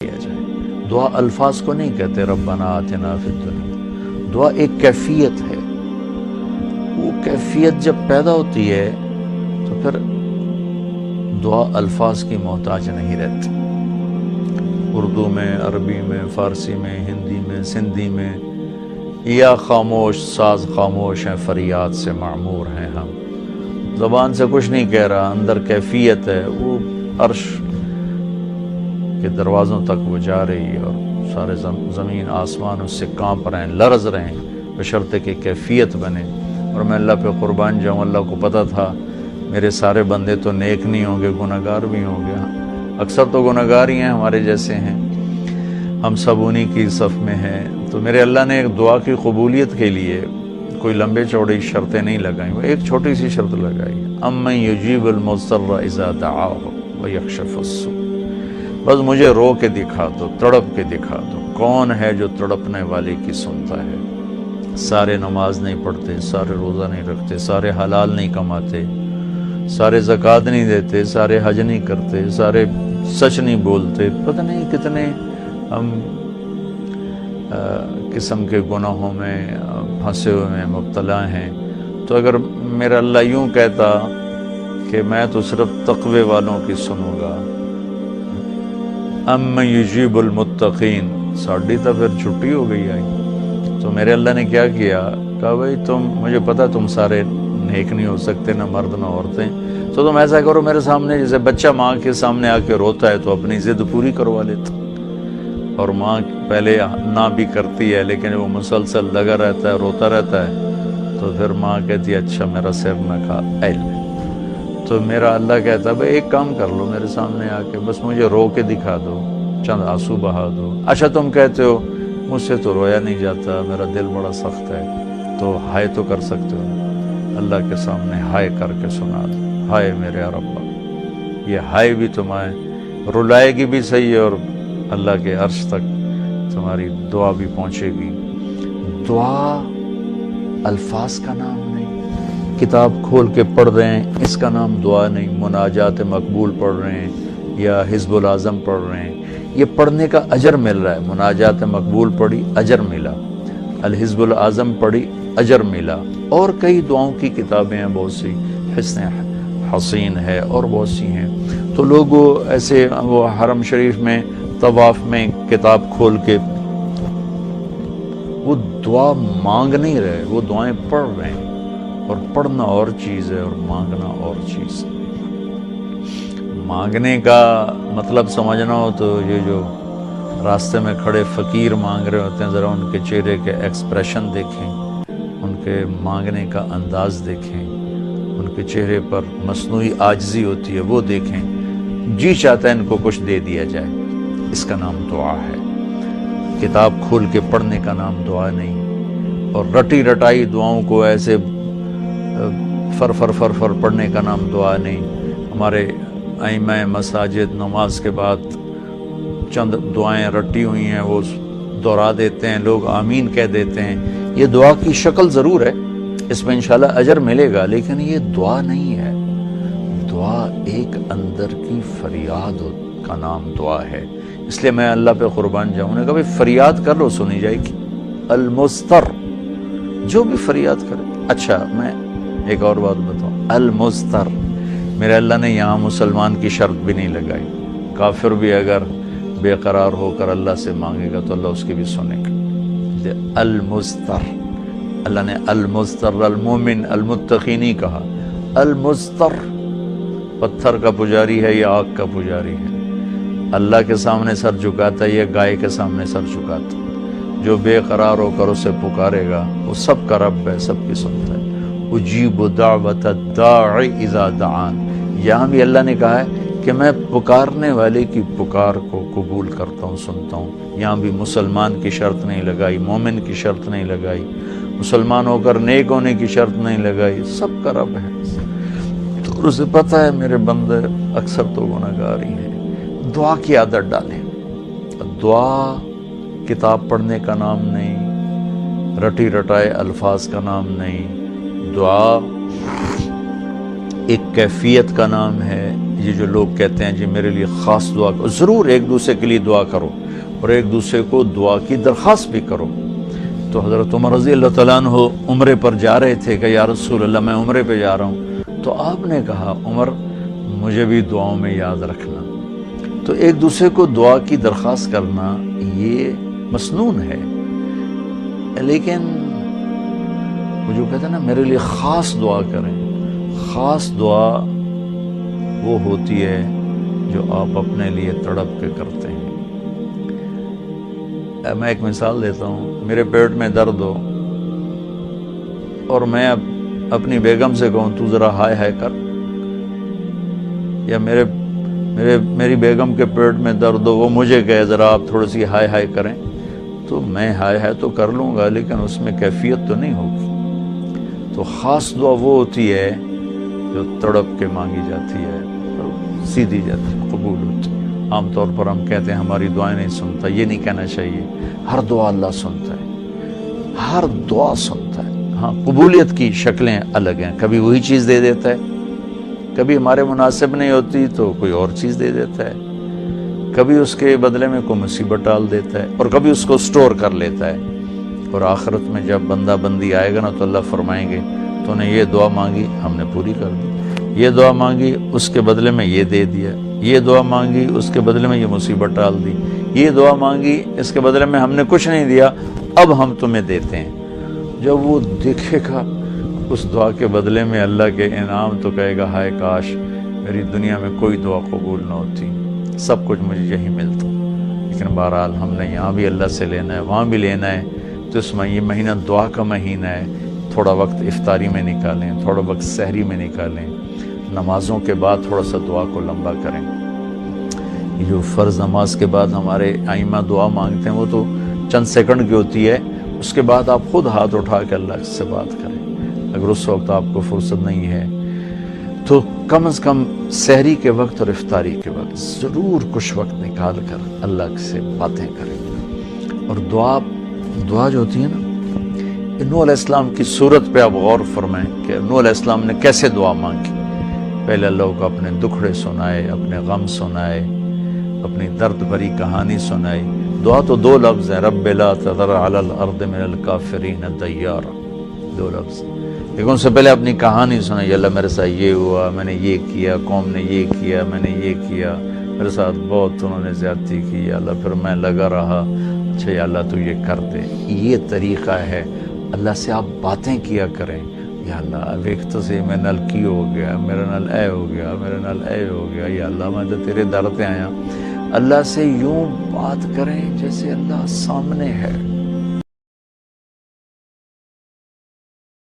کیا جائے۔ دعا الفاظ کو نہیں کہتے ربنا آتنا فی الدنیا، دعا ایک کیفیت ہے۔ وہ کیفیت جب پیدا ہوتی ہے تو پھر دعا الفاظ کی محتاج نہیں رہتی۔ اردو میں، عربی میں، فارسی میں، ہندی میں، سندھی میں، یا خاموش ساز خاموش ہیں، فریاد سے معمور ہیں ہم، زبان سے کچھ نہیں کہہ رہا، اندر کیفیت ہے، وہ عرش کے دروازوں تک وہ جا رہی ہے اور سارے زمین آسمان اس سے کانپ رہے ہیں، لرز رہے ہیں، بشرطے کہ کیفیت بنے۔ اور میں اللہ پہ قربان جاؤں، اللہ کو پتہ تھا میرے سارے بندے تو نیک نہیں ہوں گے، گناہگار بھی ہوں گے، اکثر تو گناہگار ہی ہیں، ہمارے جیسے ہیں، ہم سب انہی کی صف میں ہیں۔ تو میرے اللہ نے ایک دعا کی قبولیت کے لیے کوئی لمبے چوڑی شرطیں نہیں لگائیں، وہ ایک چھوٹی سی شرط لگائی، امن یجیب المضطر اذا دعاہ ویکشف السوء۔ بس مجھے رو کے دکھا دو، تڑپ کے دکھا دو، کون ہے جو تڑپنے والے کی سنتا ہے۔ سارے نماز نہیں پڑھتے، سارے روزہ نہیں رکھتے، سارے حلال نہیں کماتے، سارے زکوٰۃ نہیں دیتے، سارے حج نہیں کرتے، سارے سچ نہیں بولتے، پتہ نہیں کتنے ہم قسم کے گناہوں میں پھنسے ہوئے ہیں، مبتلا ہیں۔ تو اگر میرا اللہ یوں کہتا کہ میں تو صرف تقوی والوں کی سنوں گا، امن یجیب المتقین، ساڑھی تو پھر چھٹی ہو گئی آئی۔ تو میرے اللہ نے کیا کیا، کہا بھائی مجھے پتا تم سارے نیک نہیں ہو سکتے، نہ مرد نہ عورتیں، تو تم ایسا کرو میرے سامنے، جیسے بچہ ماں کے سامنے آ کے روتا ہے تو اپنی ضد پوری کروا لیتا، اور ماں پہلے نہ بھی کرتی ہے لیکن وہ مسلسل لگا رہتا ہے، روتا رہتا ہے، تو پھر ماں کہتی ہے اچھا میرا سر نہ کھا علم۔ تو میرا اللہ کہتا ہے بھائی ایک کام کر لو، میرے سامنے آ کے بس مجھے رو کے دکھا دو، چند آنسو بہا دو۔ اچھا تم کہتے ہو مجھ سے تو رویا نہیں جاتا، میرا دل بڑا سخت ہے، تو ہائے تو کر سکتے ہو، اللہ کے سامنے ہائے کر کے سنا دو، ہائے میرے رب۔ یہ ہائے بھی تمہیں رلائے گی بھی صحیح، اور اللہ کے عرش تک تمہاری دعا بھی پہنچے گی۔ دعا الفاظ کا نام نہیں، کتاب کھول کے پڑھ رہے ہیں اس کا نام دعا نہیں، مناجات مقبول پڑھ رہے ہیں یا حزب العظم پڑھ رہے ہیں، یہ پڑھنے کا اجر مل رہا ہے۔ مناجات مقبول پڑھی، اجر ملا، الحزب العظم پڑھی، اجر ملا، اور کئی دعاؤں کی کتابیں ہیں بہت سی، حسن حسین ہے اور بہت سی ہیں۔ تو لوگ ایسے وہ حرم شریف میں طواف میں کتاب کھول کے وہ دعا مانگ نہیں رہے، وہ دعائیں پڑھ رہے ہیں، اور پڑھنا اور چیز ہے اور مانگنا اور چیز ہے۔ مانگنے کا مطلب سمجھنا ہو تو یہ جو راستے میں کھڑے فقیر مانگ رہے ہوتے ہیں، ذرا ان کے چہرے کے ایکسپریشن دیکھیں، ان کے مانگنے کا انداز دیکھیں، ان کے چہرے پر مصنوعی عاجزی ہوتی ہے وہ دیکھیں، جی چاہتا ہے ان کو کچھ دے دیا جائے، اس کا نام دعا ہے۔ کتاب کھول کے پڑھنے کا نام دعا نہیں، اور رٹی رٹائی دعاؤں کو ایسے فر فر فر فر پڑھنے کا نام دعا نہیں۔ ہمارے ائمہ مساجد نماز کے بعد چند دعائیں رٹی ہوئی ہیں وہ دہرا دیتے ہیں، لوگ آمین کہہ دیتے ہیں، یہ دعا کی شکل ضرور ہے، اس میں انشاءاللہ اجر ملے گا، لیکن یہ دعا نہیں ہے۔ دعا ایک اندر کی فریاد کا نام دعا ہے، اس لیے میں اللہ پہ قربان جاؤں نے کہا بھائی فریاد کر لو، سنی جائے گی۔ المضطر، جو بھی فریاد کرے۔ اچھا میں ایک اور بات بتاؤں، المضطر، میرے اللہ نے یہاں مسلمان کی شرط بھی نہیں لگائی، کافر بھی اگر بے قرار ہو کر اللہ سے مانگے گا تو اللہ اس کی بھی سنے گا۔ المضطر، اللہ نے المضطر المومن المتقی نہیں کہا، المضطر، پتھر کا پجاری ہے یا آگ کا پجاری ہے، اللہ کے سامنے سر جھکاتا ہے یا گائے کے سامنے سر جھکاتا ہے، جو بے قرار ہو کر اسے پکارے گا وہ سب کا رب ہے، سب کی سنتا ہے۔ اجیب دعوت الداع اذا دعان، یہاں بھی اللہ نے کہا ہے کہ میں پکارنے والے کی پکار کو قبول کرتا ہوں، سنتا ہوں۔ یہاں بھی مسلمان کی شرط نہیں لگائی، مومن کی شرط نہیں لگائی، مسلمان ہو کر نیک ہونے کی شرط نہیں لگائی، سب کا رب ہے۔ تو اسے پتہ ہے میرے بندے اکثر تو گناہگار ہی ہیں۔ دعا کی عادت ڈالیں۔ دعا کتاب پڑھنے کا نام نہیں، رٹی رٹائے الفاظ کا نام نہیں، دعا ایک کیفیت کا نام ہے، یہ جو لوگ کہتے ہیں جی میرے لیے خاص دعا کرو، ضرور ایک دوسرے کے لیے دعا کرو اور ایک دوسرے کو دعا کی درخواست بھی کرو۔ تو حضرت عمر رضی اللہ تعالیٰ عنہ عمرے پر جا رہے تھے کہ یا رسول اللہ میں عمرے پہ جا رہا ہوں، تو آپ نے کہا عمر مجھے بھی دعاؤں میں یاد رکھنا۔ تو ایک دوسرے کو دعا کی درخواست کرنا یہ مسنون ہے، لیکن وہ جو کہتے ہیں نا میرے لیے خاص دعا کریں، خاص دعا وہ ہوتی ہے جو آپ اپنے لیے تڑپ کے کرتے ہیں۔ میں ایک مثال دیتا ہوں، میرے پیٹ میں درد ہو اور میں اب اپنی بیگم سے کہوں تو ذرا ہائے ہائے کر، یا میری بیگم کے پیٹ میں درد ہو وہ مجھے کہے ذرا آپ تھوڑی سی ہائے ہائے کریں، تو میں ہائے ہائے تو کر لوں گا لیکن اس میں کیفیت تو نہیں ہوگی۔ تو خاص دعا وہ ہوتی ہے جو تڑپ کے مانگی جاتی ہے اور سیدھی جاتی ہے، قبول ہوتی ہے۔ عام طور پر ہم کہتے ہیں ہماری دعائیں نہیں سنتا، یہ نہیں کہنا چاہیے، ہر دعا اللہ سنتا ہے، ہر دعا سنتا ہے۔ ہاں قبولیت کی شکلیں الگ ہیں، کبھی وہی چیز دے دیتا ہے، کبھی ہمارے مناسب نہیں ہوتی تو کوئی اور چیز دے دیتا ہے، کبھی اس کے بدلے میں کوئی مصیبت ڈال دیتا ہے، اور کبھی اس کو سٹور کر لیتا ہے۔ اور آخرت میں جب بندہ بندی آئے گا نا تو اللہ فرمائیں گے تو نے یہ دعا مانگی ہم نے پوری کر دی، یہ دعا مانگی اس کے بدلے میں یہ دے دیا، یہ دعا مانگی اس کے بدلے میں یہ مصیبت ڈال دی، یہ دعا مانگی اس کے بدلے میں ہم نے کچھ نہیں دیا اب ہم تمہیں دیتے ہیں۔ جب وہ دیکھے گا اس دعا کے بدلے میں اللہ کے انعام تو کہے گا ہائے کاش میری دنیا میں کوئی دعا قبول نہ ہوتی، سب کچھ مجھے یہی ملتا۔ لیکن بہرحال ہم نے یہاں بھی اللہ سے لینا ہے، وہاں بھی لینا ہے، تو اس میں یہ مہینہ دعا کا مہینہ ہے، تھوڑا وقت افطاری میں نکالیں، تھوڑا وقت سحری میں نکالیں، نمازوں کے بعد تھوڑا سا دعا کو لمبا کریں۔ یہ جو فرض نماز کے بعد ہمارے ائمہ دعا مانگتے ہیں وہ تو چند سیکنڈ کی ہوتی ہے، اس کے بعد آپ خود ہاتھ اٹھا کے اللہ سے بات کریں۔ اگر اس وقت آپ کو فرصت نہیں ہے تو کم از کم سحری کے وقت اور افطاری کے وقت ضرور کچھ وقت نکال کر اللہ سے باتیں کریں۔ اور دعا جو ہوتی ہے نا، نوح علیہ السلام کی صورت پہ آپ غور فرمائیں کہ نوح علیہ السلام نے کیسے دعا مانگی۔ پہلے اللہ کو اپنے دکھڑے سنائے، اپنے غم سنائے، اپنی درد بھری کہانی سنائی۔ دعا تو دو لفظ ہیں، رب لا تذر علی الارض من الکافرین دیارا، دو لفظ، لیکن ان سے پہلے اپنی کہانی سنائی، اللہ میرے ساتھ یہ ہوا، میں نے یہ کیا، قوم نے یہ کیا، میں نے یہ کیا، میرے ساتھ بہت انہوں نے زیادتی کی، یا اللہ پھر میں لگا رہا، اچھا یا اللہ تو یہ کر دے۔ یہ طریقہ ہے، اللہ سے آپ باتیں کیا کریں، یا اللہ ایک تو سے میں نل کی ہو گیا، میرا نل اے ہو گیا، میرا نل اے ہو گیا، یا اللہ میں تو تیرے در پہ آیا۔ اللہ سے یوں بات کریں جیسے اللہ سامنے ہے۔